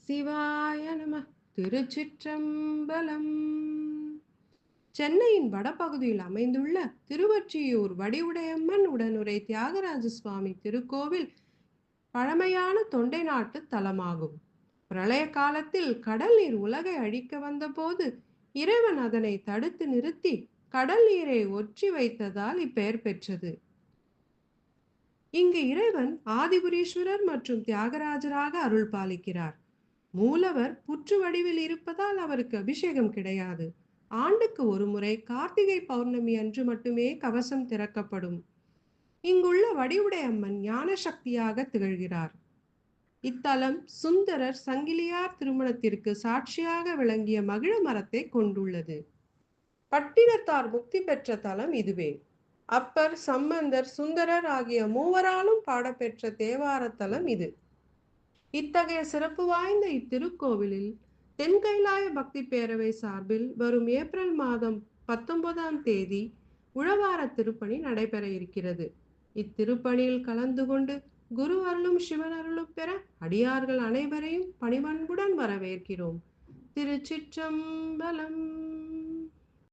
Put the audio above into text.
சிவாய நம. திருச்சிற்றம்பலம். சென்னையின் வடபகுதியில் அமைந்துள்ள திருவொற்றியூர் வடிவுடையம்மன் உடனுறை தியாகராஜ சுவாமி திருக்கோவில் பழமையான தொண்டை நாட்டு தலமாகும். பிரளய காலத்தில் கடல் நீர் உலகை அழிக்க வந்தபோது இறைவன் அதனை தடுத்து நிறுத்தி கடல் நீரை ஒற்றி வைத்ததால் இப்பெயர் பெற்றது. இங்கு இறைவன் ஆதிபுரீஸ்வரர் மற்றும் தியாகராஜராக அருள் பாலிக்கிறார். மூலவர் புற்று வடிவில் இருப்பதால் அவருக்கு அபிஷேகம் கிடையாது. ஆண்டுக்கு ஒரு முறை கார்த்திகை பௌர்ணமி அன்று மட்டுமே கவசம் திறக்கப்படும். இங்குள்ள வடிவுடையம்மன் ஞான சக்தியாக திகழ்கிறார். இத்தலம் சுந்தரர் சங்கிலியார் திருமணத்திற்கு சாட்சியாக விளங்கிய மகிழ மரத்தை கொண்டுள்ளது. பட்டினத்தார் முக்தி பெற்ற தலம் இதுவே. அப்பர், சம்பந்தர், சுந்தரர் ஆகிய மூவராலும் பாடப்பெற்ற தேவார தலம் இது. இத்தகைய சிறப்பு வாய்ந்த இத்திருக்கோவிலில் தென்கைலாய பக்தி பேரவை சார்பில் வரும் ஏப்ரல் மாதம் 19ஆம் தேதி உழவார திருப்பணி நடைபெற இருக்கிறது. இத்திருப்பணியில் கலந்து கொண்டு குரு அருளும் சிவன் அருளும் பெற அடியார்கள் அனைவரையும் பணிவன்புடன் வரவேற்கிறோம். திருச்சிற்றம்பலம்.